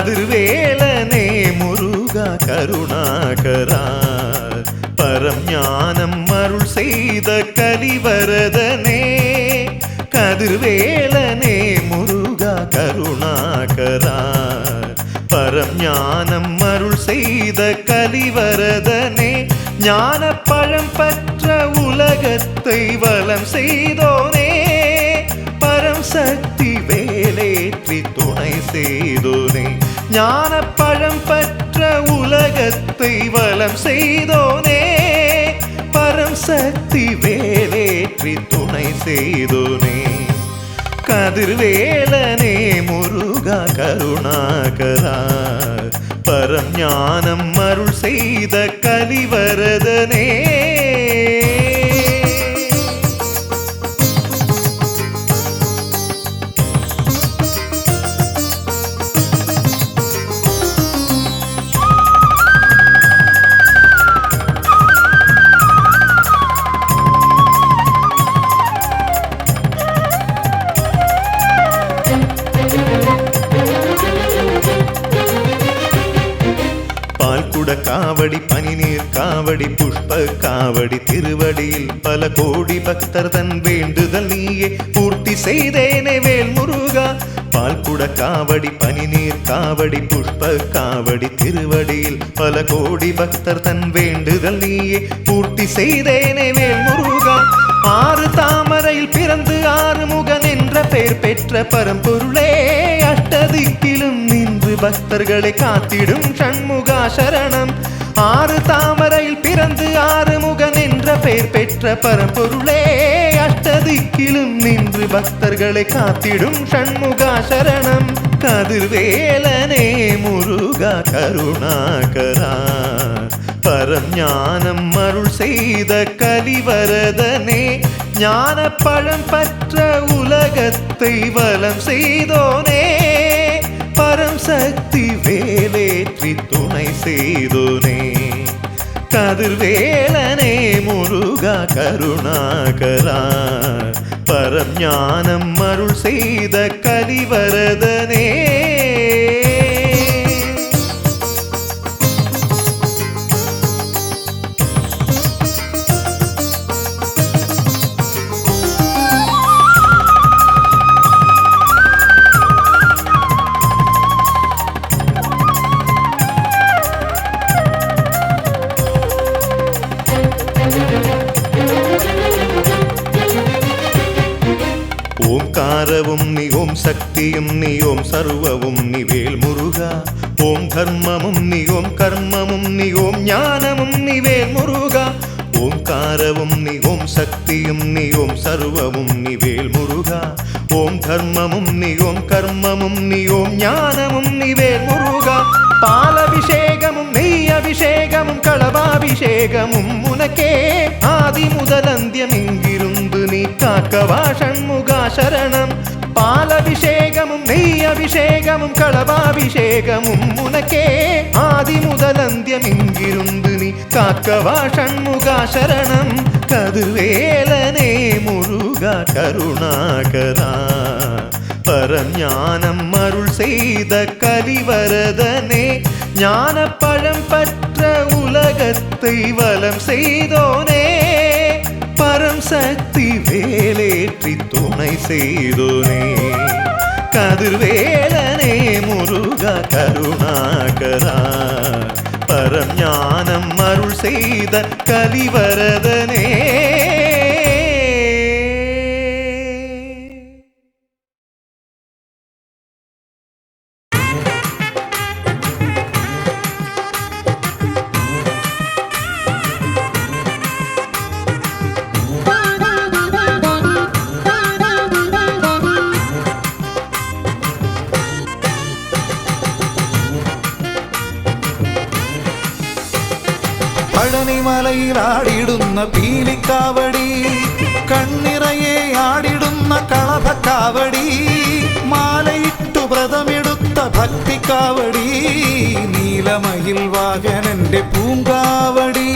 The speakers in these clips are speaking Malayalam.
கதிர்வேலனே முருகா கருணாகரா பரம் ஞானம் அருள் செய்த கலிவரதனே கதிர்வேலனே முருகா கருணாகரா பரம் ஞானம் அருள் செய்த கலிவரதனே ஞான பழம் பற்ற உலகத்தை வலம் செய்தோனே பரம் சக்தி வேலேற்றி துணை செய்தோனே ஞான பழம் பற்ற உலகத்தை வலம் செய்தோனே பரம் சக்தி வேலேற்றி துணை செய்தோனே கதிர்வேலனே முருகா கருணாகரா பரம் ஞானம் அருள் செய்த கலிவரதனே காவடி பனிநீர் காவடி புஷ்ப காவடி திருவடியில் பல கோடி பக்தர் தன் வேண்டுதல் நீயே பூர்த்தி செய்தேனே வேல் முருகா பால்குட காவடி பனிநீர் காவடி புஷ்ப காவடி திருவடியில் பல கோடி பக்தர் தன் வேண்டுதல் நீயே பூர்த்தி செய்தேனே வேல் முருகா ஆறு தாமரையில் பிறந்து ஆறுமுகன் என்ற பெயர் பெற்ற பரம்பொருளே அஷ்டதிக்கிலும் நின்று பக்தர்களை காத்திடும் சண்முகா சரணம் ஆறு தாமரையில் பிறந்து ஆறுமுகன் என்ற பெயர் பெற்ற பரம்பொருளே அஷ்டதிக்கிலும் நின்று பக்தர்களை காத்திடும் சண்முகா சரணம் கதிர்வேலனே முருகா கருணாகரா பரம் ஞானம் அருள் செய்த கலிவரதனே ஞான பழம் பற்ற உலகத்தை வலம் செய்தோனே பரம் சக்தி வேலேற்றி துணை செய்தோனே கதிர்வேலனே முருகா கருணாகரா பரம் ஞானம் அருள் செய்த கலிவரதனே ஓம்காரவும் நீ ஓம் சக்தியும் நீ ஓம் சர்வவும் நீ வேல் முருகா ஓம் தர்மமும் நீ ஓம் கர்மமும் நீ ஓம் ஞானமும் நீ வேல் முருகா ஓம்காரவும் நீ ஓம் சக்தியும் நீ ஓம் சர்வவும் நீ வேல் முருகா ஓம் தர்மமும் நீ ஓம் கர்மமும் நீ ஓம் ஞானமும் நீ வேல் முருகா பாலபிஷேகமும் நெய் அபிஷேகமும் களபாபிஷேகமும் உனக்கே ஆதி முதல் அந்தியம் இங்கிருந்து நீ காக்கவா சண்முகா சரணம் பாலபிஷேகமும் நெய் அபிஷேகமும் களபாபிஷேகமும் உனக்கே ஆதி முதல் அந்தியம் இங்கிருந்து நீ காக்கவா சண்முகா சரணம் கதிர்வேலனே முருகா கருணாகரா பரம் ஞானம் அருள் செய்த கலிவரதனே ஞான பழம் பற்ற உலகத்தை வலம் செய்தோனே பரம் சக்தி வேலேற்றி துணை செய்தோனே கதிர்வேலனே முருகா கருணாகரா பரம் ஞானம் அருள் செய்த கலிவரதனே പഴനിമലയിൽ ആടിടുന്ന പീലിക്കാവടി കണ്ണിറയെ ആടിടുന്ന കളഭക്കാവടി മാലയിട്ടു വ്രതമെടുത്ത ഭക്തിക്കാവടി നീലമയിൽ വാഹനന്റെ പൂങ്കാവടി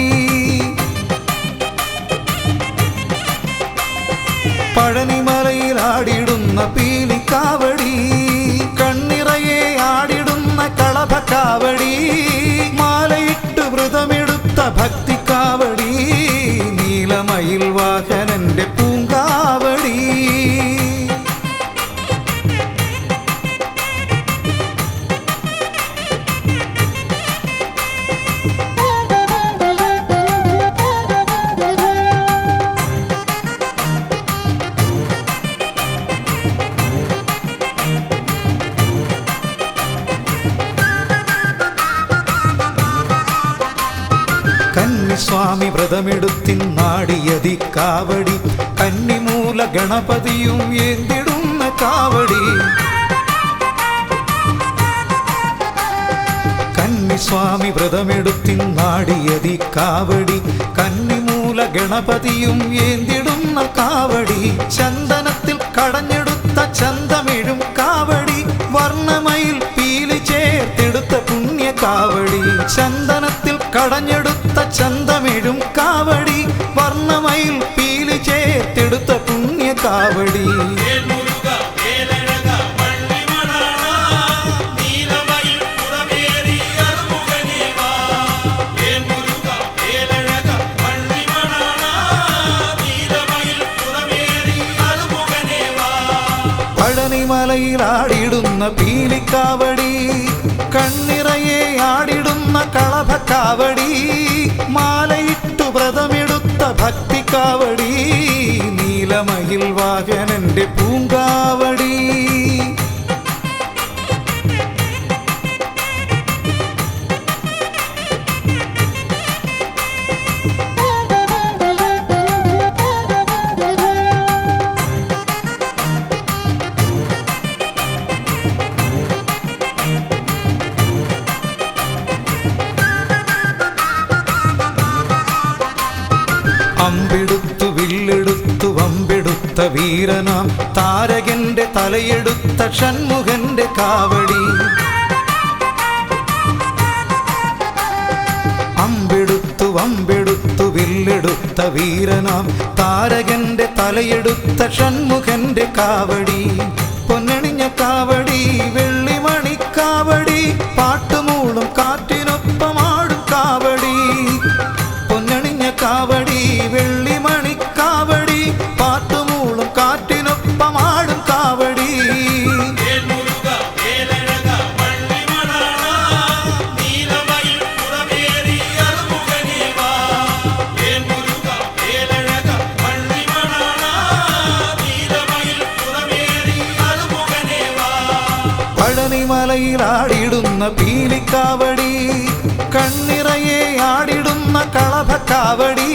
പഴനിമലയിൽ ആടിടുന്ന പീലിക്കാവടി കണ്ണിറയെ ആടിടുന്ന കാവടി മാലയിട്ടു വ്രതമെടുത്ത ഭക്തിക്കാവടി നീലമയിൽ വാഹനന്റെ പൂങ്കാവടി കന്നിസ്വാമി വ്രതമെടുത്തിന്നാടിയതി കാവടി കന്നിമൂല ഗണപതിയും ഏന്തിടുന്ന കാവടി കന്നിസ്വാമി വ്രതമെടുത്തിന്നാടിയതി കാവടി കന്നിമൂല ഗണപതിയും ഏന്തിടുന്ന കാവടി ചന്ദനത്തിൽ കടഞ്ഞെടുത്ത ചന്തമിഴും കാവടി വർണ്ണമയിൽ പീലി ചേർത്തെടുത്ത പുണ്യ കാവടി ചന്ദനത്തിൽ കടഞ്ഞെടുത്ത ചന്തമിഴും കാവടി വർണ്ണമയിൽ പീലി ചേർത്തെടുത്ത പുണ്യ കാവടി പഴനിമലയിലാടിടുന്ന പീലിക്കാവടി കണ്ണിറയെ ആടിടുന്ന കളഭക്കാവടി മാലയിട്ടു വ്രതമെടുത്ത ഭക്തിക്കാവടി നീലമയിൽ വാഹനന്റെ പൂങ്കാവടി അമ്പെടുത്തു വില്ലെടുത്തു വമ്പെടുത്ത വീരനാം താരകന്റെ തലയെടുത്ത ഷൺമുഖന്റെ കാവടി അമ്പെടുത്തു വമ്പെടുത്തു വില്ലെടുത്ത വീരനാം താരകന്റെ തലയെടുത്ത ഷൺമുഖന്റെ കാവടി പൊന്നണിഞ്ഞ കാവടി വെള്ളിമണിക്കാവടി പാട്ടുമൂളും കാറ്റിനൊപ്പമാടും കാവടി പൊന്നണിഞ്ഞ കാവടി വെള്ളിമണിക്കാവടി പാട്ടുമൂളും കാറ്റിനൊപ്പമാടും കാവടി പഴനിമലയിലാടിടുന്ന പീലിക്കാവടി കണ്ണിറയെ ആടിടുന്ന കളഭക്കാവടി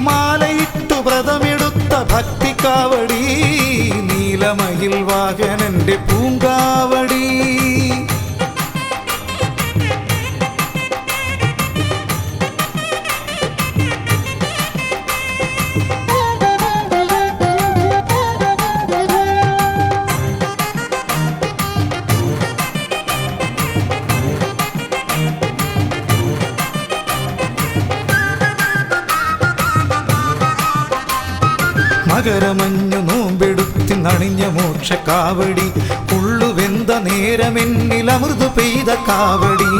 മാലയിട്ടു വ്രതമെടുത്ത ഭക്തിക്കാവടി നീലമയിൽ വാഹനന്റെ പൂങ്കാവടി മകരമഞ്ഞു നോമ്പെടുത്തി നണിഞ്ഞ മോക്ഷക്കാവടി ഉള്ളുവെന്ത നേരമെന്നിൽ അമൃത് പെയ്ത കാവടി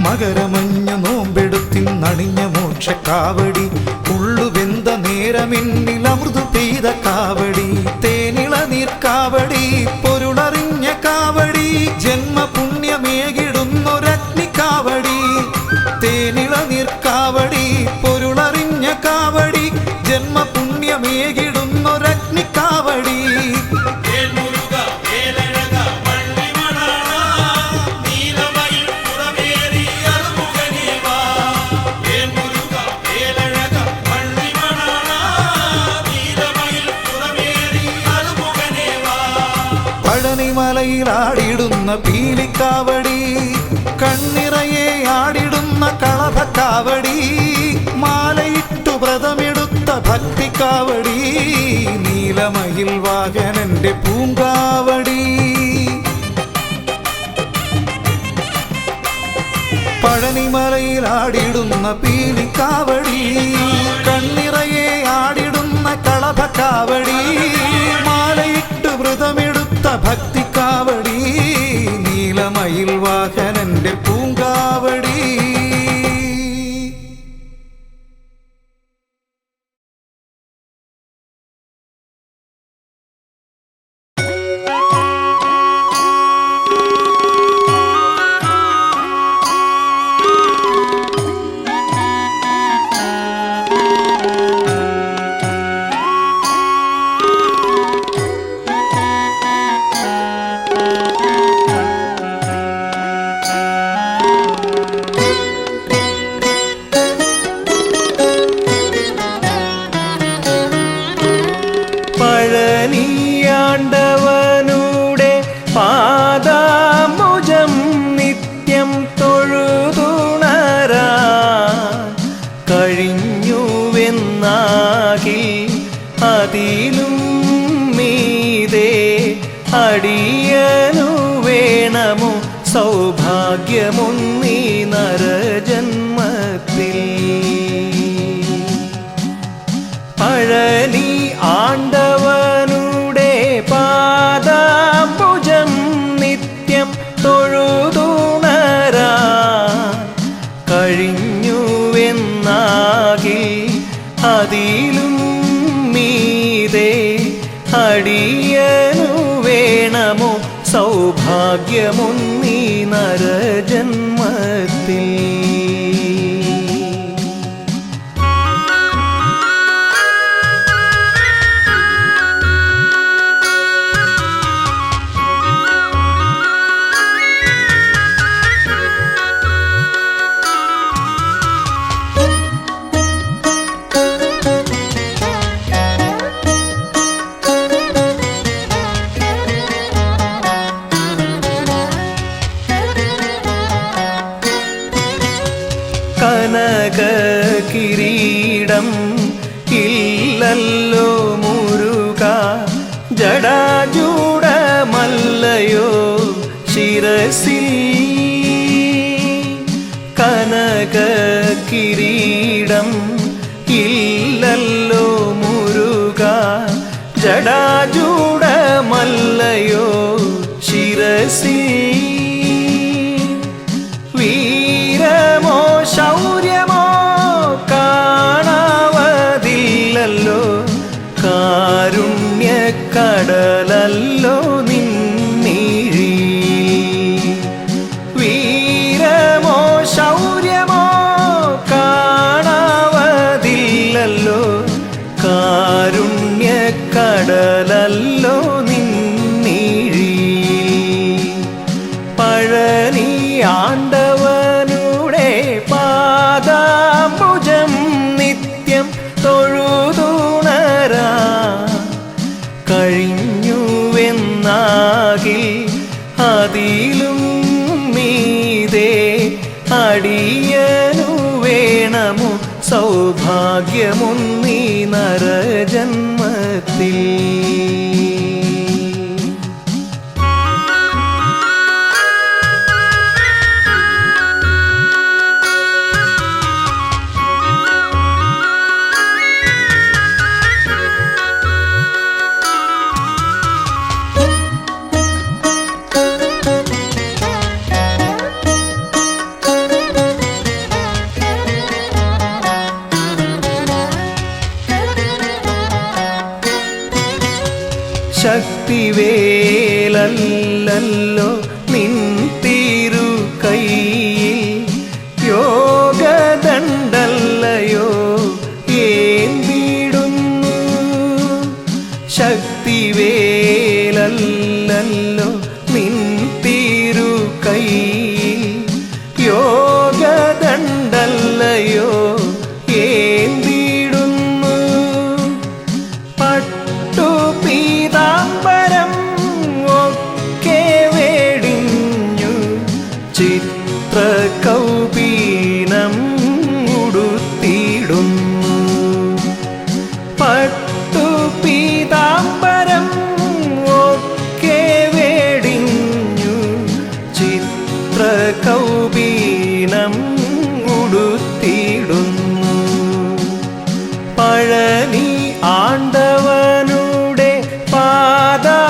മകരമഞ്ഞു നോമ്പെടുത്തി നണിഞ്ഞ മോക്ഷക്കാവടി ഉള്ളുവെന്ത നേരമെന്നിൽ അമൃത് പെയ്ത കാവടി തേനിള നീർക്കാവടി പൊരുളറിഞ്ഞ കാവടി ജന്മപുണ്യമേകിടുന്നൊരഗ്നിക്കാവടി തേനിള നീർക്കാവടി പൊരുളറിഞ്ഞ കാവടി ജന്മപുണ്യമേകിടുന്നൊരഗ്നിക്കാവടി പഴനിമലയിലാടിടുന്ന പീലിക്കാവടി കണ്ണിറയെ ആടിടുന്ന കളഭക്കാവടി മാലയിട്ടു വ്രതമെടുത്ത ഭക്തിക്കാവടി നീലമയിൽ വാഹനന്റെ പൂങ്കാവടി പഴനിമലയിലാടിടുന്ന പീലിക്കാവടി കണ്ണിറയെ ആടിടുന്ന കളഭക്കാവടി മാലയിട്ടു വ്രതമെടുത്ത ഭക്തിക്കാവടി, നീലമയിൽ വാഹനന്റെ പൂങ്കാവടി. പഴനിയാണ്ടവനുടെ പാദാംബുജം നിത്യം തൊഴുതുണരാ കഴിഞ്ഞുവെന്നാകിൽ അതിലും മീതെ അടിയനു വേണമോ സൗഭാഗ്യമൊന്നീ നരജന്മത്തിൽ. പഴനി ആണ്ടവനുടെ പാദാംബുജം നിത്യം തൊഴുതുണരാ കഴിഞ്ഞുവെന്നാകിൽ അതിലും മീതെ അടിയനു വേണമോ സൗഭാഗ്യമൊന്നീ നരജന്മത്തിൽ. കനകകിരീടം ഇല്ലല്ലോ മുരുക, ജടാജൂടമല്ലയോ ശിരസിൽ. കനകകിരീടം ഇല്ലല്ലോ മുരുക, ജടാജൂടമല്ലയോ ശിരസിൽ. വീരമോ ശൗര്യമോ കാണാവതില്ലല്ലോ, കാരുണ്യക്കടലല്ലോ നിന്നിഴി. വീരമോ ശൗര്യമോ കാണാവതില്ലല്ലോ, കാരുണ്യക്കടലല്ലോ നിന്നിഴി. പഴനി ആണ്ടവനുടെ പാദാംബുജം നിത്യം തൊഴുതുണരാ കഴിഞ്ഞുവെന്നാകിൽ അതിലും മീതെ അടിയനു വേണമോ സൗഭാഗ്യമൊന്നീ നരജന്മത്തിൽ. ശക്തിവേലല്ലോ നിൻ തിരു കൈയിൽ, യോഗദണ്ഡല്ലയോ ഏന്തിടുന്നു. ശക്തിവേലല്ലോ നിൻ തിരു കൈയിൽ, യോഗദണ്ഡല്ലയോ ഏന്തിടുന്നു. പീതാംബരം ഒക്കെ വേടിഞ്ഞു ചിത്രകൗപീനം ഉടുത്തിടുന്നു. പട്ടു പീതാംബരം ഒക്കെ വേടിഞ്ഞു ചിത്രകൗപീനം ഉടുത്തിടുന്നു. പഴനി ആണ്ടവനുടെ പാദാ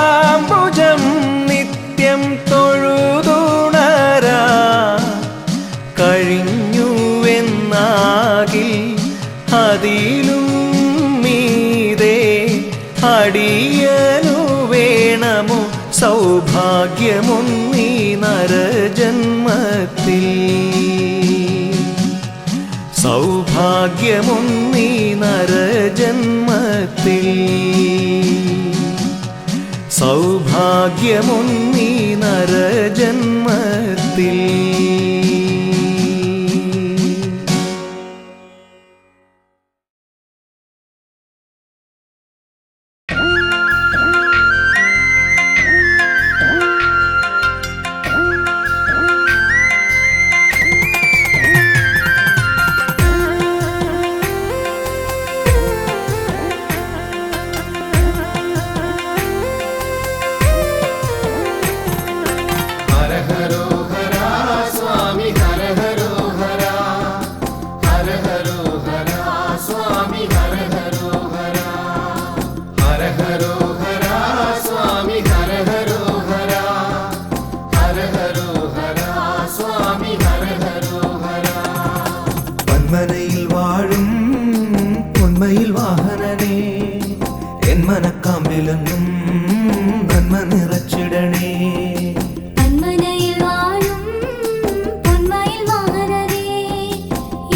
അതിലും മീതേ അടിയനു വേണമോ സൗഭാഗ്യമൊന്നീ നരജന്മത്തിൽ സൗഭാഗ്യമൊന്നീ നരജന്മത്തിൽ സൗഭാഗ്യമൊന്നീ നരജന്മത്തിൽ പൊന്മനയിൽ വാഴും പൊന്മയിൽ വാഹനനേ എൻ മനക്കാമ്പിലെന്നും നന്മ നിറച്ചിടണേ പൊന്മനയിൽ വാഴും പൊന്മയിൽ വാഹനനേ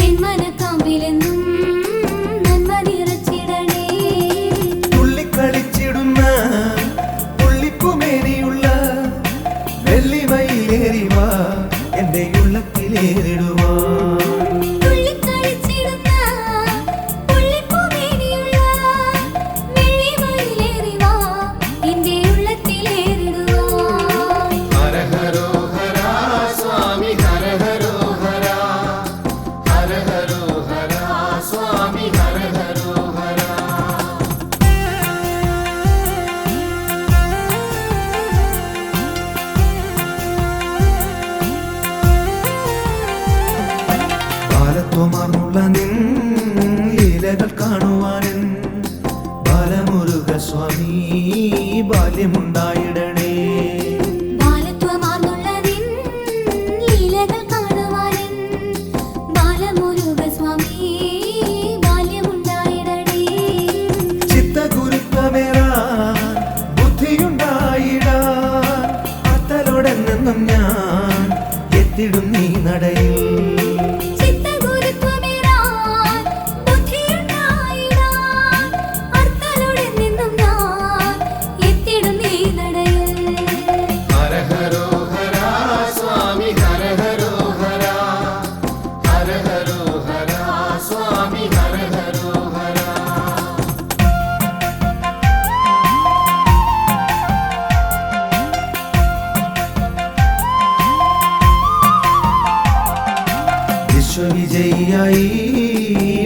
എൻ മനക്കാമ്പിലെന്നും നന്മ നിറച്ചിടണേ തുള്ളിക്കളിച്ചിടുന്ന പുള്ളിപ്പുമേനിയുള്ള വെള്ളിമയിലേറിവാ എന്റെ ഉള്ളത്തിലേറിടുവാ ബാലത്വമാർന്നുള്ള നിൻ ലീലകൾ കാണുവാനും ബാലമുരുക സ്വാമി ബാല്യമുണ്ടായിടണേ ബാലത്വമാർന്നുള്ള നിൻ ലീലകൾ കാണുവാനും ബാലമുരുക സ്വാമി ബാല്യമുണ്ടായിടണേ ചിത്തഗുരുത്വമേറാൻ ബുദ്ധിയുണ്ടായിടാൻ അത്തലോടെന്നും ഞാൻ എത്തിടും നീ നടയിൽ വിശ്വവിജയിയായി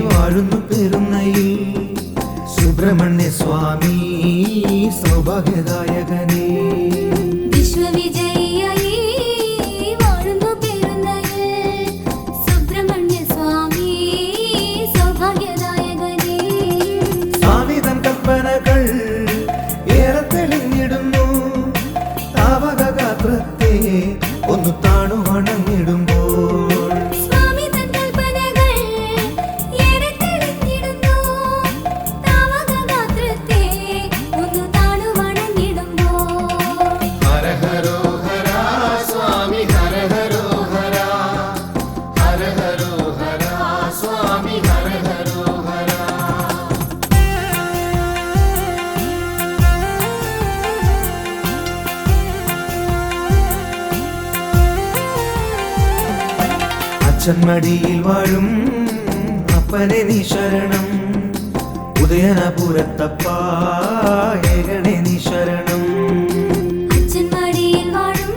വാഴുന്നു പെരുന്നയിൽ സുബ്രഹ്മണ്യ സ്വാമി സൗഭാഗ്യദായകനേ വിശ്വവിജയിയായി വാഴുന്നു പെരുന്നയിൽ സുബ്രഹ്മണ്യ സ്വാമി സൗഭാഗ്യദായകനേ സ്വാമി തൻ കൽപ്പനകൾ ഏറെ തെളിഞ്ഞിടുന്നു താവകഗാത്രത്തെ ഒന്ന് താണു വണങ്ങിടുമ്പോൾ അച്ഛന്മടിയിൽ വാഴും അപ്പനെ നീ ശരണം ഉദയനപുരത്തപ്പ ഏകണേ നീ ശരണം അച്ഛന്മടിയിൽ വാഴും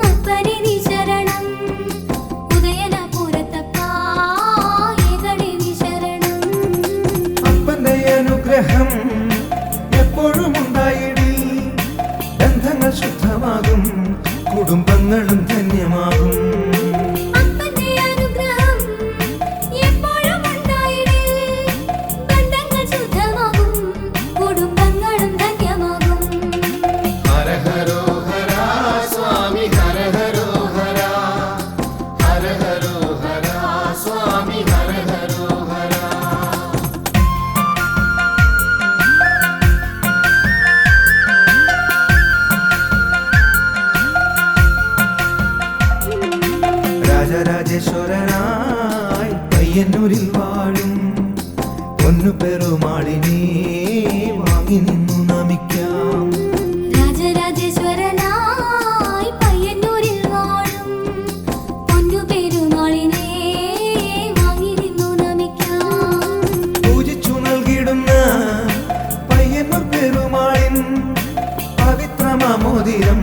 അപ്പനെ നീ ശരണം ഉദയനപുരത്തപ്പ ഏകണേ നീ ശരണം അപ്പന്റെ അനുഗ്രഹം എപ്പോഴും ഉണ്ടായിടി ബന്ധങ്ങൾ ശുദ്ധമാകും കുടുംബങ്ങളും ധന്യമാകും ബന്ധങ്ങൾ ശുദ്ധമാകും കുടുംബങ്ങളും ധന്യമാകും പയ്യന്നൂരിൽ വാഴും പൊന്നു പെരുമാളിനെ വാങ്ങി നിന്നു നമിക്കാം. രാജരാജേശ്വരനായി പയ്യന്നൂരിൽ വാഴും പൊന്നു പെരുമാളിനെ വാങ്ങി നിന്നു നമിക്കാം. പൂജിച്ചു നൽകിടുന്ന പയ്യന്നൂർ പെരുമാളിൻ പവിത്രമാമോദിരം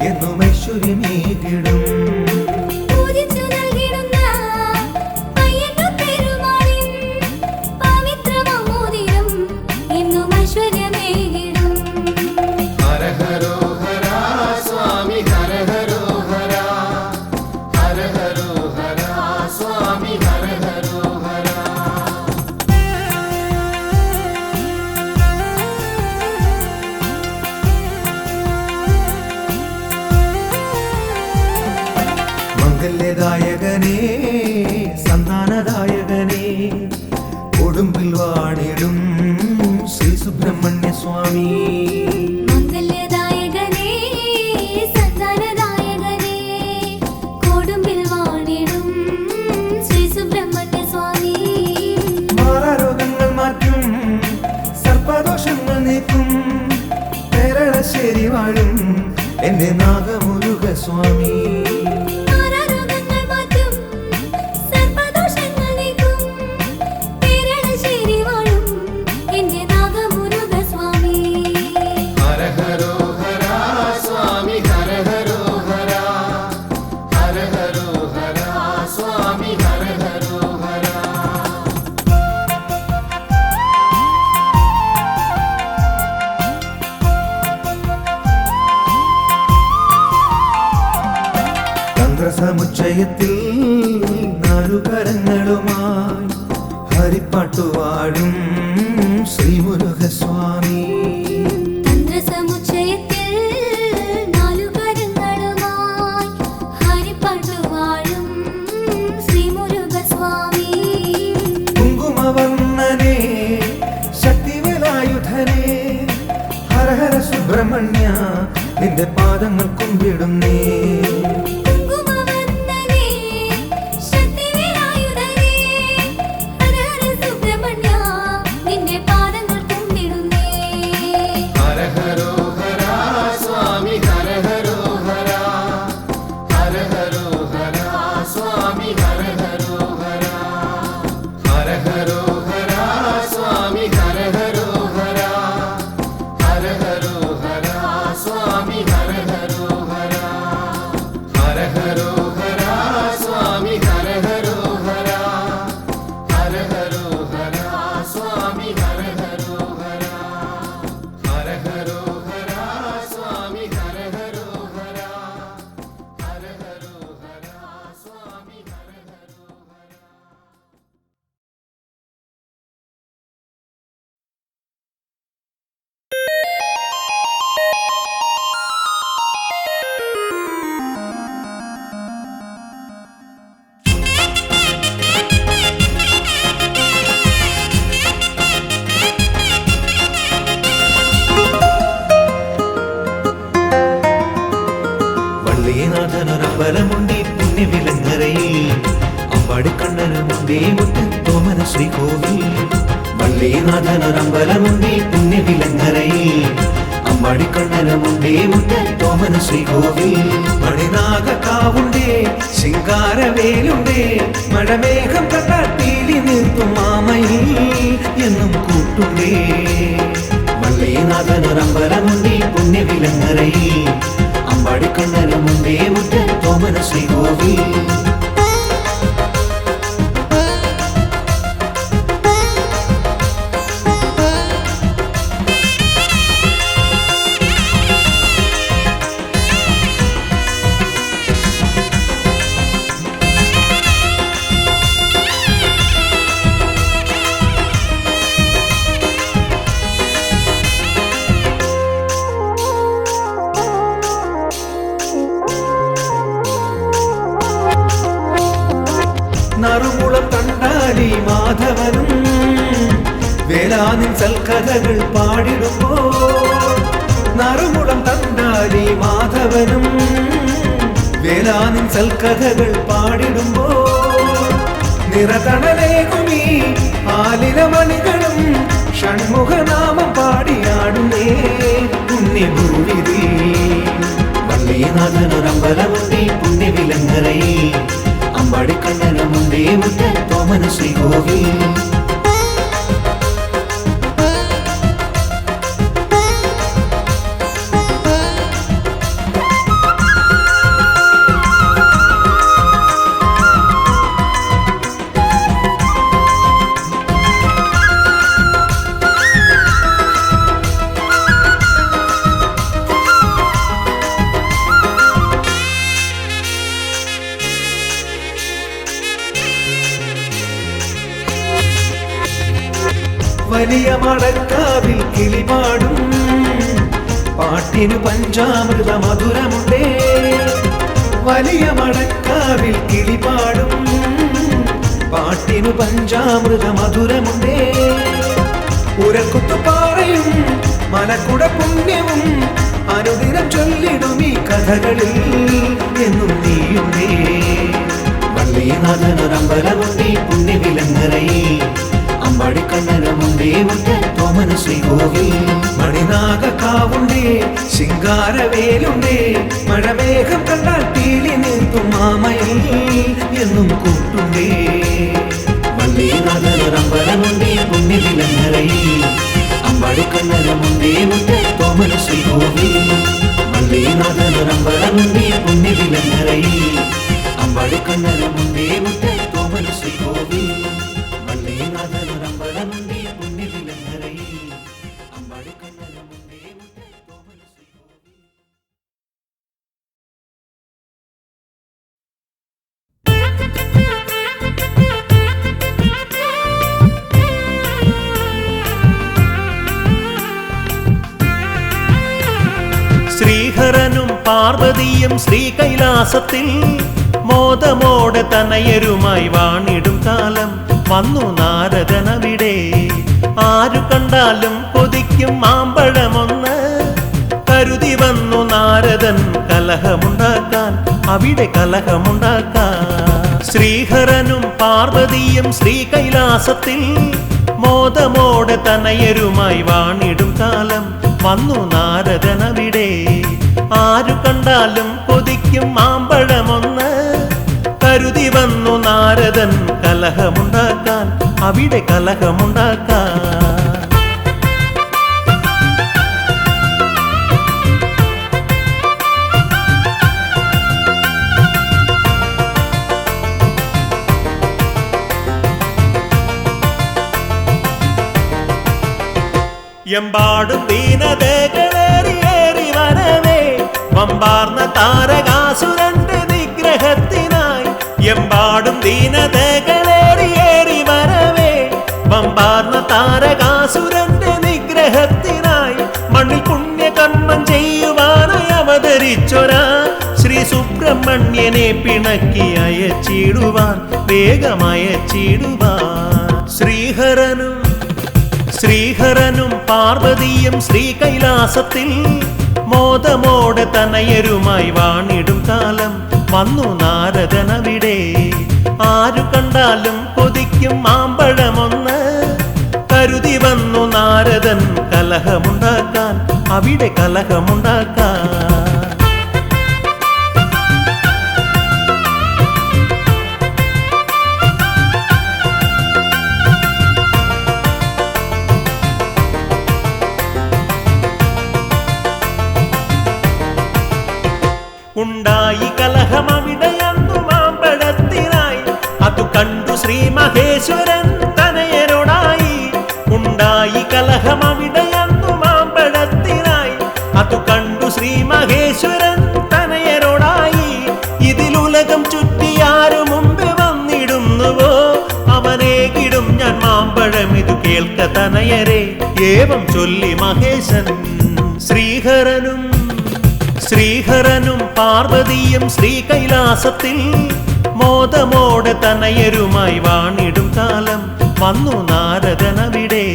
എന്നും ഐശ്വര്യമേകിടും. പൂജിച്ചു നൽകിടുന്ന പയ്യന്നൂർ പെരുമാളിൻ പവിത്രമാമോദിരം എന്നും ഐശ്വര്യമേകിടും. ഹര ഹരോ ഹര സ്വാമി ഹര ഹരോ ഹര ഹര ഹരോ ഹര സ്വാമി ഹര ഹരോ ഹര. മംഗല്യദായകനേ സന്താനദായകനേ കൊടുമ്പിൽ വാണിടും ശ്രീ സുബ്രഹ്മണ്യ സ്വാമി. മംഗല്യദായകനേ സന്താനദായകനേ കൊടുമ്പിൽ വാണിടും ശ്രീ സുബ്രഹ്മണ്യ സ്വാമി. മാറാരോഗങ്ങൾ മാറ്റും സർപ്പദോഷങ്ങൾ നീക്കും കേരളശ്ശേരി വാഴും എന്റെ നാഗമുരുക സ്വാമി. മാറാരോഗങ്ങൾ മാറ്റും സർപ്പദോഷങ്ങൾ നീക്കും കേരളശ്ശേരി വാഴും എന്റെ നാഗമുരുക സ്വാമി. ഹര ഹരോ ഹര സ്വാമി ഹര ഹരോ ഹര ഹര ഹരോ ഹര സ്വാമി ഹര ഹരോ ഹര. തന്ത്രസമുച്ചയത്തിൽ നാലുകരങ്ങളുമായി ഹരിപ്പാട്ടുവാഴും ശ്രീമുരുകസ്വാമി. തന്ത്രസമുച്ചയത്തിൽ നാലുകരങ്ങളുമായി ഹരിപ്പാട്ടുവാഴും ശ്രീമുരുകസ്വാമി. കുങ്കുമവർണ്ണനെ ശക്തിവേലായുധനെ ഹര ഹര സുബ്രഹ്മണ്യ നിന്റെ പാദങ്ങൾ കുമ്പിടുന്നേ. കുങ്കുമവർണ്ണനേ ശക്തിവേലായുധനേ ഹര ഹര സുബ്രഹ്മണ്യ നിന്റെ പാദങ്ങൾ കുമ്പിടുന്നേ. ഹര ഹരോ ഹര സ്വാമി ഹര ഹരോ ഹര ഹര ഹരോ ഹര സ്വാമി ഹര ഹരോ ഹര ഹര ഹരോ ഹര സ്വാമി ഹര ഹരോ ഹര ഹര ഹരോ ഹര സ്വാമി ഹര ഹരോ ഹര ഹര ഹരോ ഹര സ്വാമി ഹര ഹരോ ഹര ഹര ഹരോ ഹര സ്വാമി ഹര ഹരോ ഹര ഹര ഹരോ ഹര സ്വാമി ഹര ഹരോ ഹര ഹര ഹരോ ഹര സ്വാമി ഹര ഹരോ ഹര. വള്ളിനാഥനൊരമ്പലമുണ്ടി പുണ്യവിലങ്ങരയിൽ അമ്പാടിക്കണ്ണനുമുണ്ടേ മുത്തോമന ശ്രീകോവിൽ. വള്ളിനാഥനൊരമ്പലമുണ്ടി പുണ്യവിലങ്ങരയിൽ അമ്പാടിക്കണ്ണനുമുണ്ടേ മുത്തോമന ശ്രീകോവിൽ. മണിനാഗക്കാവുണ്ടേ ശിങ്കാരവേലുണ്ടേ മഴമേഘം കട്ടാട്ടീലി നിർത്തും മാമയിൽ എന്നും കൂട്ടുണ്ടേ. വള്ളിനാഥനൊരമ്പലമുണ്ടി പുണ്യവിലങ്ങരയിൽ അമ്പാടിക്കണ്ണനുമുണ്ടേ മുത്തോമന ശ്രീകോവിൽ. നറുമുളം കണ്ടാലി മാധവനും വേലാനിൻ സൽക്കഥകൾ പാടിടുമ്പോൾ. നറുമുളം കണ്ടാലി മാധവനും വേലാനിൻ സൽക്കഥകൾ പാടിടുമ്പോൾ നിറതണലേകുമീ ആലിലമണികളും ഷൺമുഖനാമം പാടിയാടുന്നേ പുണ്യഭൂവിധി. വള്ളിനാഥനൊരമ്പലമുണ്ടേ പുണ്യവിലങ്ങരയിൽ, അമ്പാടിക്കണ്ണനമുണ്ടേ മുറ്റത്തോമന ശ്രീകോവിൽ. വലിയ മടക്കാവിൽ കിളിപാടും പാട്ടിനു പഞ്ചാമൃത മധുരമുണ്ടേ. വലിയ മടക്കാവിൽ കിളിപാടും പാട്ടിനു പഞ്ചാമൃത മധുരമുണ്ടേ. ഉരക്കുത്തുപാറയും മലക്കുട പുണ്യവും അനുദിനം ചൊല്ലിടും ഈ കഥകളിൽ എന്നും നീയുണ്ടേ. വള്ളിനാഥനൊരമ്പലമുണ്ടേ പുണ്യവിലങ്ങരയിൽ, അമ്പാടിക്കണ്ണനമുണ്ടേ മുറ്റത്തോമന ശ്രീകോവിൽ. മണിനാഗക്കാവുണ്ടേ ശിങ്കാരവേലുണ്ടേ, മഴമേഘം കണ്ടാൽ തീലി നിർത്തും മാമയിൽ എന്നും കൂട്ടുണ്ടേ. വള്ളിനാഥനൊരമ്പലമുണ്ടേ പുണ്യവിലങ്ങരയിൽ, അമ്പാടിക്കണ്ണനമുണ്ടേ മുറ്റത്തോമന ശ്രീകോവിൽ. വള്ളിനാഥനൊരമ്പലമുണ്ടേ പുണ്യവിലങ്ങരയിൽ, അമ്പാടിക്കണ്ണനമുണ്ടേ മുറ്റത്തോമന ശ്രീകോവിൽ. വള്ളിനാഥനൊരമ്പലമുണ്ടേ പുണ്യവിലങ്ങരയിൽ, അമ്പാടിക്കണ്ണനമുണ്ടേ മുറ്റത്തോമന ശ്രീകോവിൽ. ശ്രീഹരനും പാർവതിയും ശ്രീകൈലാസത്തിൽ മോദമോടെ തനയരുമായി വാണിടും കാലം വന്നു നാരദനവിടെ. ആരു കണ്ടാലും കൊതിക്കും മാമ്പഴമൊന്ന് കരുതി വന്നു നാരദൻ കലഹമുണ്ടാക്കാൻ, അവിടെ കലഹമുണ്ടാക്കാൻ. ശ്രീഹരനും പാർവതിയും ശ്രീകൈലാസത്തിൽ മോദമോടെ തനയരുമായി വാണിടും കാലം വന്നു നാരദനവിടെ. ആരു കണ്ടാലും കൊതിക്കും മാമ്പഴമൊന്ന് കരുതി വന്നു നാരദൻ കലഹമുണ്ടാക്കാൻ, അവിടെ കലഹമുണ്ടാക്കാൻ. എമ്പാടും ദീനതകളേറിയേറി വരവേ വമ്പാർന്ന താരകാസുരന്റെ നിഗ്രഹത്തിനായി. എമ്പാടും ദീനതകളേറിയേറി വരവേ വമ്പാർന്ന താരകാസുരന്റെ നിഗ്രഹത്തിനായി. മണ്ണിൽ പുണ്യകർമ്മം ചെയ്യുവാനായി അവതരിച്ചൊരാ ശ്രീ സുബ്രഹ്മണ്യനെ പിണക്കി അയച്ചിടുവാൻ, വേഗമയച്ചിടുവാൻ. ശ്രീഹരനും പാർവതിയും ശ്രീകൈലാസത്തിൽ മോദമോടെ തനയരുമായി വാണിടും കാലം വന്നു നാരദനവിടെ. ആരു കണ്ടാലും കൊതിക്കും മാമ്പഴമൊന്ന് കരുതി വന്നു നാരദൻ കലഹമുണ്ടാക്കാൻ, അവിടെ കലഹമുണ്ടാക്കാൻ. ഉണ്ടായി കലഹമവിടെയന്നു മാമ്പഴത്തിനായി, അതു കണ്ടു ശ്രീ മഹേശ്വരൻ തനയരോടായി. ഉണ്ടായി കലഹമവിടെയന്നു മാമ്പഴത്തിനായി, അതു കണ്ടു ശ്രീ മഹേശ്വരൻ തനയരോടായി. ഇതിലുലകം ചുറ്റിയാരു മുമ്പ് വന്നിടുന്നുവോ അവനേകിടും ഞാൻ മാമ്പഴം, ഇതു കേൾക്ക തനയരെ ഏവം ചൊല്ലി മഹേശൻ. ശ്രീഹരനും പാർവതിയും ശ്രീകൈലാസത്തിൽ മോദമോടെ തനയരുമായി വാണിടും കാലം വന്നു നാരദനവിടെ.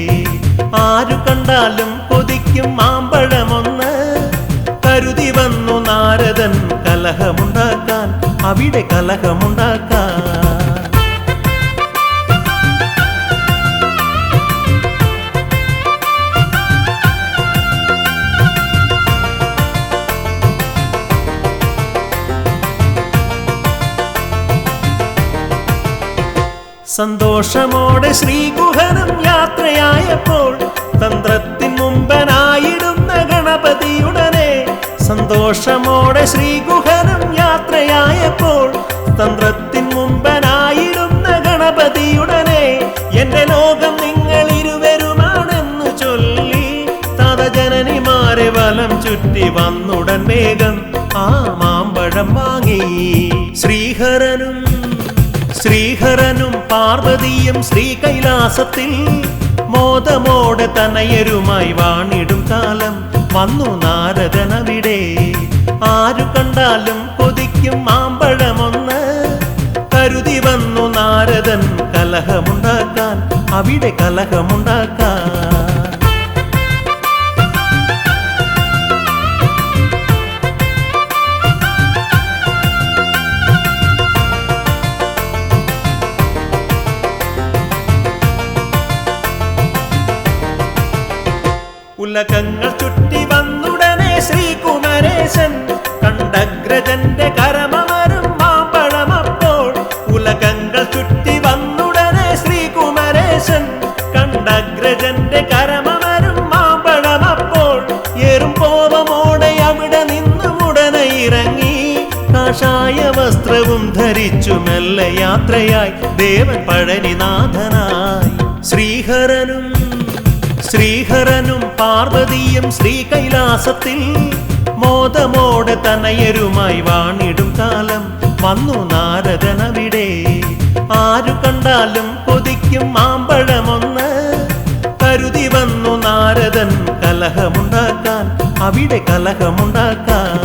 ആരു കണ്ടാലും കൊതിക്കും മാമ്പഴമൊന്ന് കരുതി വന്നു നാരദൻ കലഹമുണ്ടാക്കാൻ, അവിടെ കലഹമുണ്ടാക്കാൻ. സന്തോഷമോടെ ശ്രീകുഹനും യാത്രയായപ്പോൾ തന്ത്രത്തിൻ മുമ്പനായിടുന്ന ഗണപതിയുടനെ. സന്തോഷമോടെ ശ്രീകുഹനും യാത്രയായപ്പോൾ തന്ത്രത്തിൻ മുമ്പനായിടുന്ന ഗണപതിയുടനെ. എന്റെ ലോകം നിങ്ങൾ ഇരുവരുമാണെന്നു ചൊല്ലി തതജനനിമാരെ വലം ചുറ്റി വന്നുടൻ വേഗം ആ മാമ്പഴം വാങ്ങി. ശ്രീഹരനും പാർവതിയും ശ്രീകൈലാസത്തിൽ മോദമോടെ തനയരുമായി വാണിടും കാലം വന്നു നാരദനവിടെ. ആരു കണ്ടാലും കൊതിക്കും മാമ്പഴമൊന്ന് കരുതി വന്നു നാരദൻ കലഹമുണ്ടാക്കാൻ, അവിടെ കലഹമുണ്ടാക്കാൻ. ഉലകങ്ങൾ ചുറ്റി വന്നുടനെ ശ്രീകുമരേശൻ കണ്ടഗ്രജന്റെ കരമമരും മാമ്പഴമപ്പോൾ. ഉലകങ്ങൾ ചുറ്റി വന്നുടനെ ശ്രീകുമരേശൻ കണ്ടഗ്രജന്റെ കരമമരും മാമ്പഴമപ്പോൾ. ഏറും കോപമോടെ അവിടെ നിന്നും ഉടനെ ഇറങ്ങി കാഷായ വസ്ത്രവും ധരിച്ചു മെല്ലെ യാത്രയായി ദേവൻ പഴനിനാഥനായി. ശ്രീഹരനും പാർവതിയും ശ്രീകൈലാസത്തിൽ മോദമോടെ തനയരുമായി വാണിടും കാലം വന്നു നാരദനവിടെ. ആരു കണ്ടാലും കൊതിക്കും മാമ്പഴമൊന്ന് കരുതി വന്നു നാരദൻ കലഹമുണ്ടാക്കാൻ, അവിടെ കലഹമുണ്ടാക്കാൻ.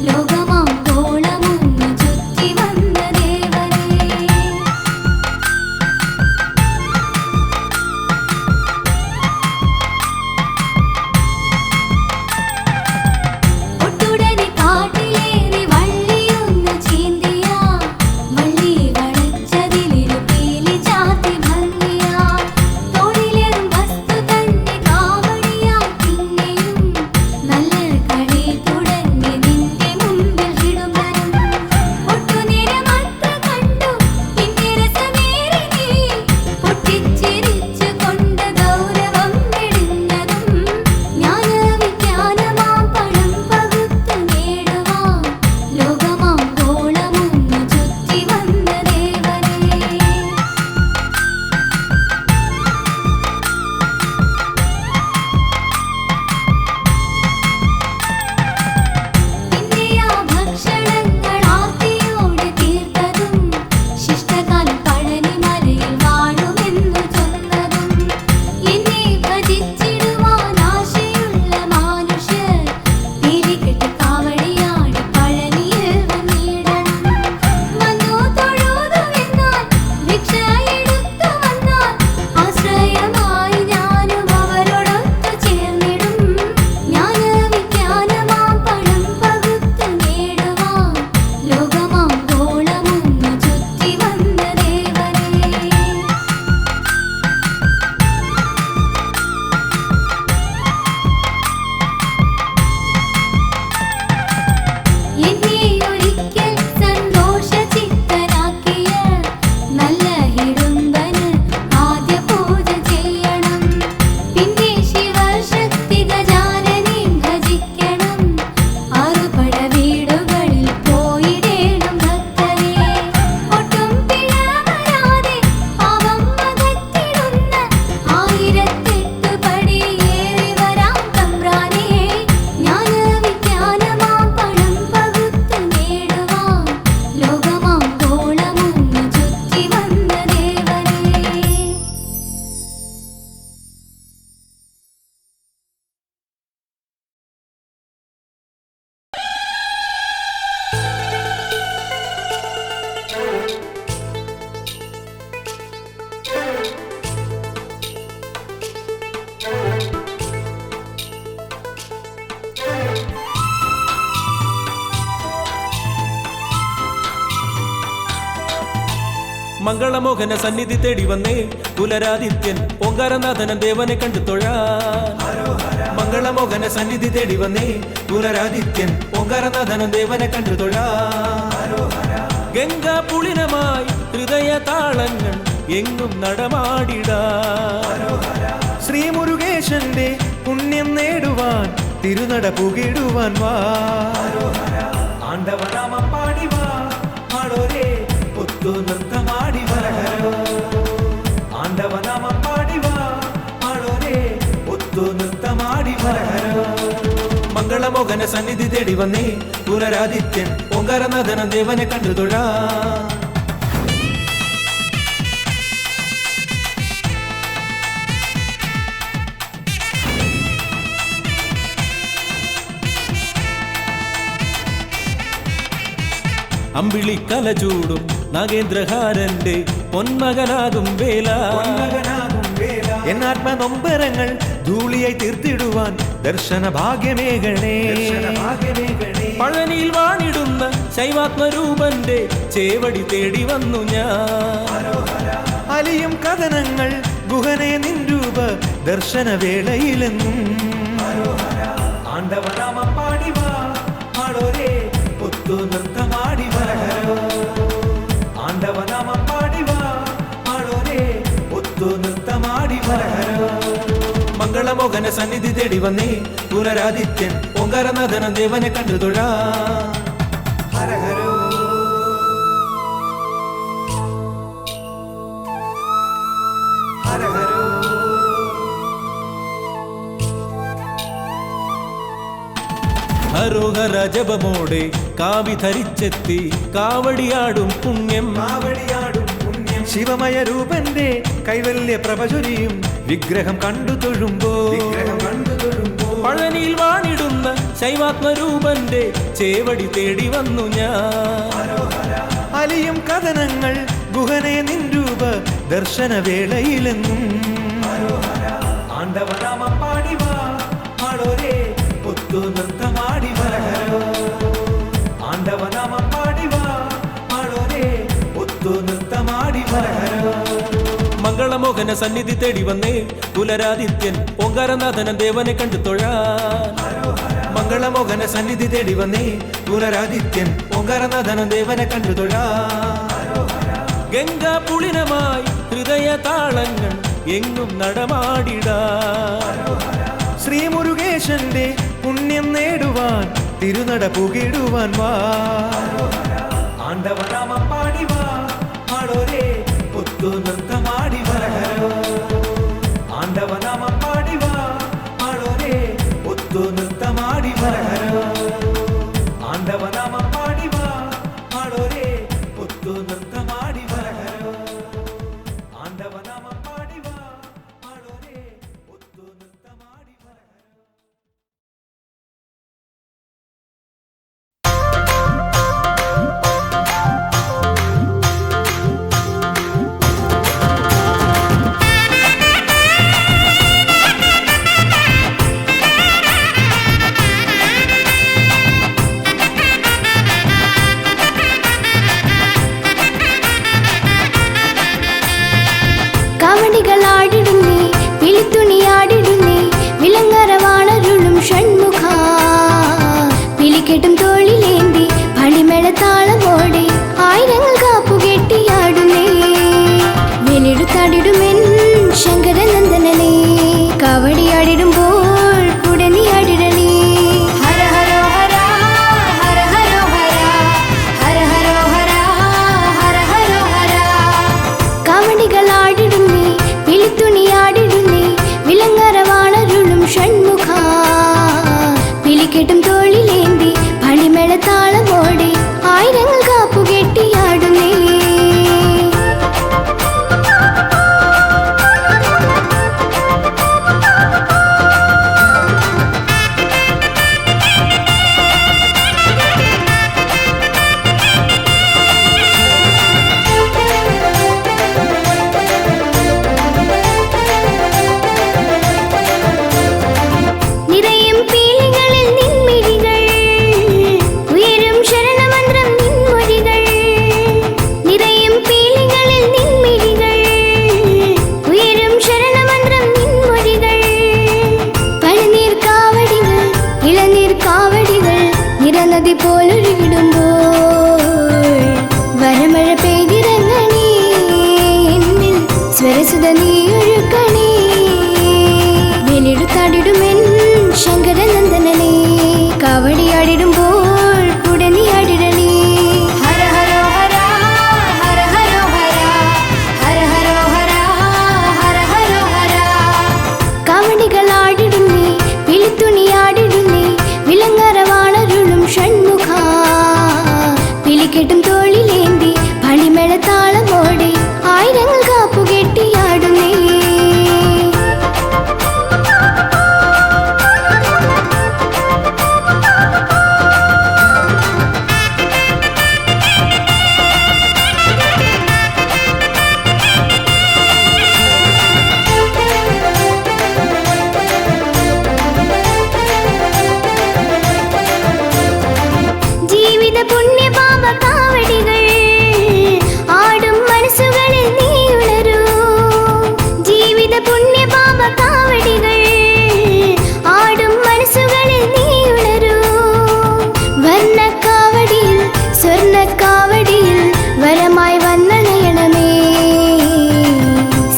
ലോകമാങ്കോളമൊന്നു ചുറ്റി വന്ന ദേവനേ ഒട്ടുടനെ കാട്ടിലേറി വള്ളിയൊന്നു ചീന്തിയ വള്ളി വളച്ചതിലിരു പീലി ചാത്തി ഭംഗിയ തോളിലേറും വസ്തു തന്നെ കാവടിയായി പിന്നെയും നല്ല കളി തുടങ്ങി നിന്റെ മുമ്പിൽ വിടുമ്പനും ഒട്ടുനേരമത്ര കണ്ടു പിന്നെ രസമേറി നീ പൊട്ടിച്ചിരിച്ചു കൊണ്ട് ഗൗരവം വെടിഞ്ഞതും ജ്ഞാനവിജ്ഞാനമാം പണം പകുത്തു നേടുവാൻ ലോകമാങ്കോളമൊന്നു ചുറ്റി വന്ന ദേവനേ പിന്നെ ആ ഭക്ഷണങ്ങൾ ആർത്തിയോടെ തീർത്തതും ശിഷ്ടകാലം പഴനിമലയിൽ വാഴുമെന്നു ചൊന്നതും എന്നെ ഭജിച്ചിടുവാൻ ആശയുള്ള മാനുഷ്യർ തിരികെട്ട് കാവടിയാടി പഴനിയിൽ വന്നിടണം വന്നു തൊഴുതുവെന്നാൽ ഭിക്ഷ എടുത്തു വന്നാൽ ആശ്രയമായി ഞാനും അവരോടൊത്തു ചേർന്നിടും ജ്ഞാനവിജ്ഞാനമാം പണം പകുത്തു നേടുവാൻ ലോകമാങ്കോളമൊന്നു ചുറ്റി വന്ന ദേവനേ എന്നെ ഒരിക്കൽ സന്തോഷചിത്തനാക്കിയ നല്ല ഹിഡുംബന് ആദ്യ പൂജ ചെയ്യണം പിന്നെ ശിവശക്തി ഗജാനനെയും ഭജിക്കണം ആറുപട വീടുകളിൽ പോയിടേണം ഭക്തരെ ഒട്ടും പിഴ വരാതെ പാപം അകറ്റിടുന്ന 1008 പടിയേറി വരാം തമ്പ്രാനേ ജ്ഞാനവിജ്ഞാനമാം പണം പകുത്തു നേടുവാൻ ലോകമാങ്കോളമൊന്നു ചുറ്റി വന്ന ദേവനേ മംഗളമോഹന സന്നിധി തേടി വന്നേ പുലരാദിത്യൻ ഓങ്കാരനാഥനൻ ദേവനെ കണ്ടു തൊഴാൻ മംഗളമോഹന സന്നിധി തേടി വന്നേ പുലരാദിത്യൻ ഓങ്കാരനാഥനൻ ദേവനെ കണ്ടു തൊഴാൻ ഗംഗാ പുളിനമായി ഹൃദയ താളങ്ങൾ എങ്ങും നടമാടിടാൻ ശ്രീമുരുകേശന്റെ പുണ്യം നേടുവാൻ തിരുനട പുകിടുവാൻ വാ ആണ്ടവനാമം പാടി വാ മാടോരേ ഒത്തു നൃത്തമാടി വരഹരോ ആണ്ടവനാമം പാടി വാ മാടോരേ ഒത്തു നൃത്തമാടി വരഹരോ മംഗളമോഹന സന്നിധി തേടി വന്നേ പുനരാദിത്യൻ ഓങ്കാരനാഥനൻ ദേവനെ കണ്ടു തൊഴാ അമ്പിളിക്കല ചൂടും നാഗേന്ദ്രഹാരന്റെ പൊന്മകനാകും വേല എന്നാത്മ നൊമ്പരങ്ങൾ ധൂളിയായി തീർത്തിടുവാൻ ദർശന ഭാഗ്യമേകണേ പഴനിയിൽ വാണിടുന്ന ശൈവാത്മരൂപന്റെ ചേവടി തേടി വന്നു ഞാൻ അലിയും കഥനങ്ങൾ ഗുഹനെ നിൻ രൂപ ദർശന വേളയിലെന്നും ആണ്ടവനാമം പാടിവാ ആളോരേ ഒത്തു നൃത്തമാടി വരഹരോ ആണ്ടവനാമം പാടിവാ ആളോരേ ഒത്തു നൃത്തമാടി വരഹരോ മംഗളമോഹന സന്നിധി തേടി വന്നേ പുനരാദിത്യൻ ഓങ്കാരനാഥനൻ ദേവനെ കണ്ടു തൊഴാ ഹരഹരോ ഹരഹരോ ഹരോഹര ജപമോടെ കാവി ധരിച്ചെത്തി കാവടിയാടും പുണ്യം ശിവമയ രൂപന്റെ കൈവല്യ പ്രഭചൊരിയും വിഗ്രഹം കണ്ടു തൊഴുമ്പോ പഴനിയിൽ വാണിടുന്ന ശൈവാത്മരൂപന്റെ ചേവടി തേടി വന്നു ഞാൻ. അലിയും കഥനങ്ങൾ ഗുഹനെ നിൻ രൂപ ദർശനവേളയിലെന്നും ആണ്ടവനാമം പാടിവാ ആളോരേ ഒത്തു നൃത്തമാടി വരഹരോ. ആണ്ടവനാമം പാടിവാ ആളോരേ ഒത്തു നൃത്തമാടി വരഹരോ. മംഗളമോഹന സന്നിധി തേടി വന്നേ പുലരാദിത്യൻ ഓങ്കാരനാഥനൻ ദേവനെ കണ്ടു തൊഴാൻ. മംഗളമോഹന സന്നിധി തേടി വന്നേ പുലരാദിത്യൻ ഓങ്കാരനാഥനൻ ദേവനെ കണ്ടു തൊഴാൻ. ഗംഗാ പുളിനമായി ഹൃദയ താളങ്ങൾ എങ്ങും നടമാടിടാൻ. ശ്രീമുരുകേശന്റെ പുണ്യം നേടുവാൻ തിരുനട പുകിടുവാൻ വാ. ആണ്ടവനാമം പാടിവാ ആളോരേ ഒത്തു നൃത്തമാടി വരഹരോ. ആണ്ടവനാമം പാടിവാ ആളോരേ ഒത്തു നൃത്തമാടി വരഹരോ. ആണ്ടവനാമം പാടിവാ ആളോരേ ഒത്തു നൃത്തമാടി വരഹരോ. ആണ്ടവനാമം പാടിവാ ആളോരേ ഒത്തു നൃത്തമാടി വരഹരോ. കാവടികളാടിടുന്നേ പിളിത്തുണിയാടിടുന്നേ വിലങ്ങറവാണരുളും ഷൺമുഖ. പിലിക്കെട്ടും തോളിലേന്തി പണിമേളത്താളമോടെ ആയിരങ്ങൾ കാപ്പുകെട്ടിയാടുന്നേ. വെലെടുത്താടിടുമെൻ ശങ്കരനന്ദനനേ കാവടിയാടിടുമ്പോൾ കൂടെ നീ ആടിടണേ. ഹര ഹരോ ഹര ഹര ഹരോ ഹര ഹര ഹരോ ഹര ഹര ഹരോ ഹര. കാവടികളാടിടുന്നേ പിളിത്തുണിയാടിടുന്നേ വിലങ്ങറവാണരുളും ഷൺമുഖ. പിലിക്കെട്ടും തോളിലേന്തി പണിമേളത്താളമോടെ ആയിരങ്ങൾ കാപ്പുകെട്ടിയാടുന്നേ. നിറയും പീലികളിൽ നിൻമിഴികൾ ഉയരും ശരണമന്ത്രം നിൻമൊഴികൾ. നിറയും പീലികളിൽ നിൻമിഴികൾ ഉയരും ശരണമന്ത്രം നിൻമൊഴികൾ. പനിനീർ കാവടികൾ ഇളനീർ കാവടികൾ നിറനദി പോലൊരുകിടുമ്പോൾ വരമഴ പെയ്തിറങ്ങണേ എന്നിൽ സ്വരസുത നീ ഒഴുക്കണേ. വെലെടുത്താടിടുമെൻ ശങ്കരനന്ദനനേ കാവടിയാടിടുമ്പോൾ കൂടെ നീ ആടിടണേ. ഹര ഹരോ ഹര ഹര ഹരോ ഹര ഹര ഹരോ ഹര ഹര ഹരോ ഹര. കാവടികളാടിടുന്നേ പിളിത്തുണിയാടിടുന്നേ വിലങ്ങറവാണരുളും ഷൺമുഖ. പിലിക്കെട്ടും തോളിലേന്തി പണിമേളത്താളമോടെ ആയിരങ്ങൾ കാപ്പുകെട്ടിയാടുന്നേ. ജീവിത പുണ്യപാപ കാവടികൾ ആടും മനസ്സുകളിൽ നീ ഉണരൂ. ജീവിത പുണ്യപാപ കാവടികൾ ആടും മനസ്സുകളിൽ നീ ഉണരൂ. വർണ്ണക്കാവടിയിൽ സ്വർണ്ണക്കാവടിയിൽ വരമായി വന്നണയണമേ.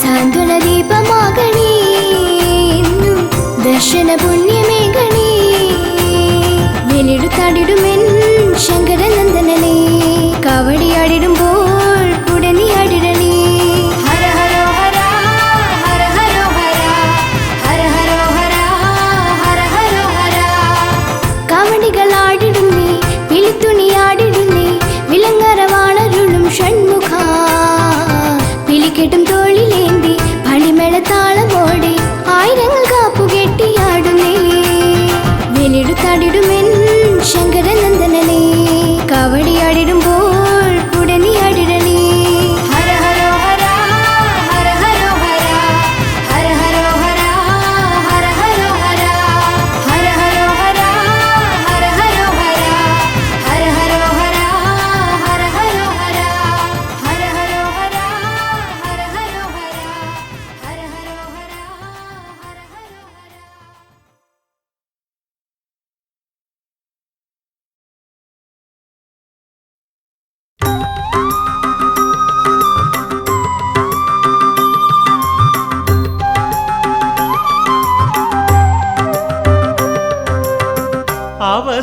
സാന്ത്വന ദീപമാകണേ എന്നും ദർശന പുണ്യമേകണേ. വെലെടുത്താടിടുമെൻ ശങ്കരനന്ദന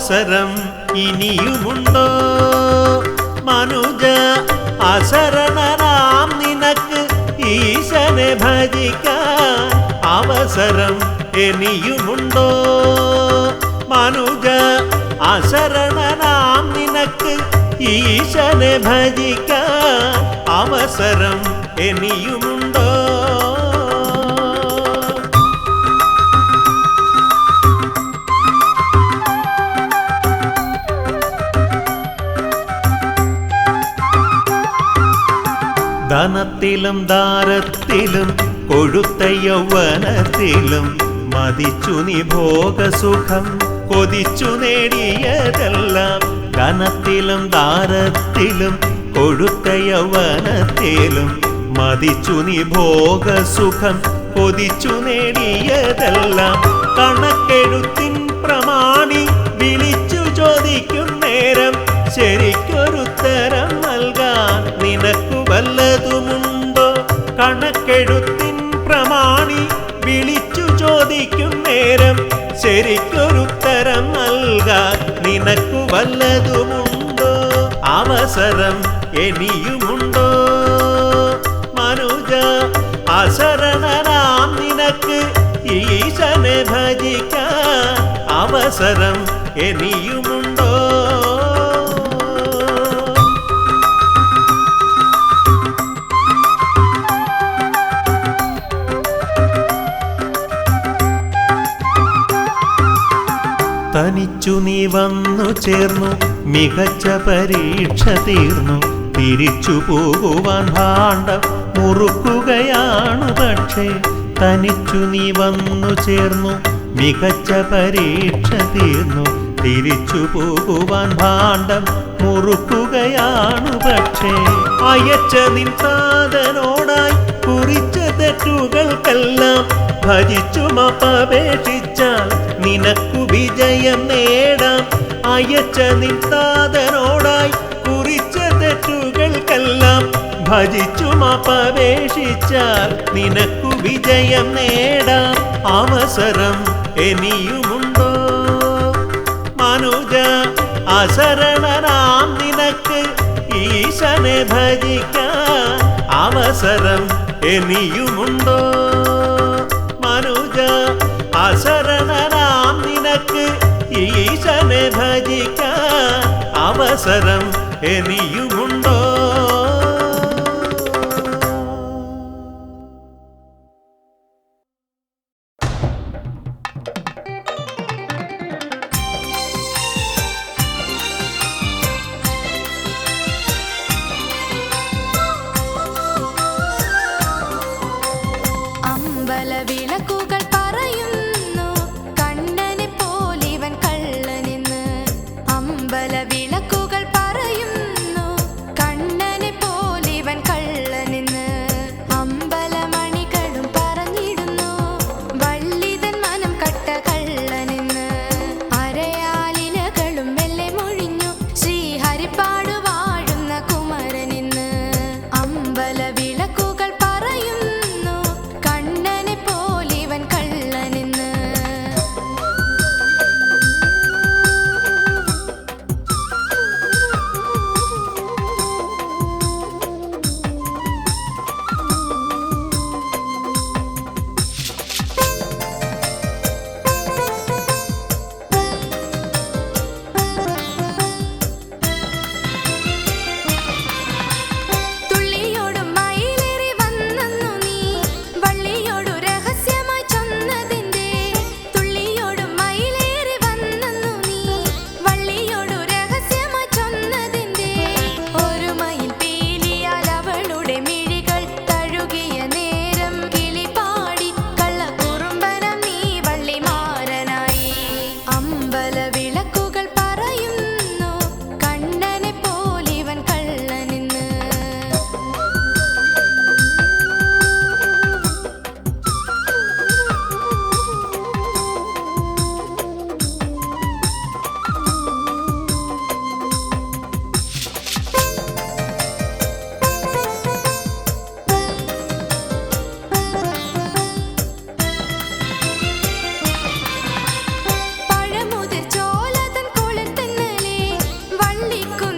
അവസരം ഇനിയുമുണ്ടോ മനുജ അശരണനാം നിനക്ക് ഈശനെ ഭജിക്കാൻ അവസരം ഇനിയുമുണ്ടോ മനുജ അശരണനാം നിനക്ക് ഈശനെ ഭജിക്കാൻ അവസരം ഇനിയുമുണ്ടോ ധനത്തിലും ദാരത്തിലും കൊഴുത്ത യൗവനത്തിലും മതിച്ചു നീ ഭോഗസുഖം കൊതിച്ചു നേടിയതെല്ലാം ധനത്തിലും ദാരത്തിലും കൊഴുത്ത യൗവനത്തിലും മതിച്ചു നീ ഭോഗസുഖം കൊതിച്ചു നേടിയതെല്ലാം കണക്കെഴുത്തിൻ പ്രമാണി വിളിച്ചു ചോദിക്കും നേരം ശരിക്കൊരുത്തരം നൽകാൻ നിനക്കു വല്ലതുമുണ്ടോ കണക്കെഴുത്തിൻ പ്രമാണി വിളിച്ചു ചോദിക്കും നേരം ശരിക്കൊരുത്തരം നൽകാൻ നിനക്കു വല്ലതുമുണ്ടോ അവസരം ഇനിയുമുണ്ടോ മനുജ അശരണനാം നിനക്ക് ഈശനെ ഭജിക്കാൻ അവസരം ഇനിയുമുണ്ടോ തനിച്ചു നീ വന്നു ചേർന്നു മികച്ച പരീക്ഷ തീർന്നു തിരിച്ചു പോകുവാൻ ഭാണ്ഡം മുറുക്കുകയാണു പക്ഷേ തനിച്ചു നീ വന്നു ചേർന്നു മികച്ച പരീക്ഷ തീർന്നു തിരിച്ചു പോകുവാൻ ഭാണ്ഡം മുറുക്കുകയാണു പക്ഷേ അയച്ച നിൻ സാധനോടായി കുറിച്ച തെറ്റുകൾക്കെല്ലാം ഭജിച്ചു മപേക്ഷിച്ചാൽ നിനക്കു വിജയം നേടാം അയച്ച നിൻ സാധനോടായി കുറിച്ച തെറ്റുകൾക്കെല്ലാം ഭജിച്ചു മപേക്ഷിച്ചാൽ നിനക്കു വിജയം നേടാം അവസരം ഇനിയുമുണ്ടോ മനുജ അശരണനാം നിനക്ക് ഈശനെ ഭജിക്കാൻ അവസരം ഇനിയുമുണ്ടോ മനുജ അശരണനാം നിനക്ക് ഈശനെ ഭജിക്കാൻ അവസരം ഇനിയുമുണ്ടോ വിളക്കുകൾ പറയുന്നു കണ്ണനെ പോലിവൻ കള്ളനെന്ന് അമ്പല വിളക്കുകൾ പറയുന്നു പള്ളിക്കു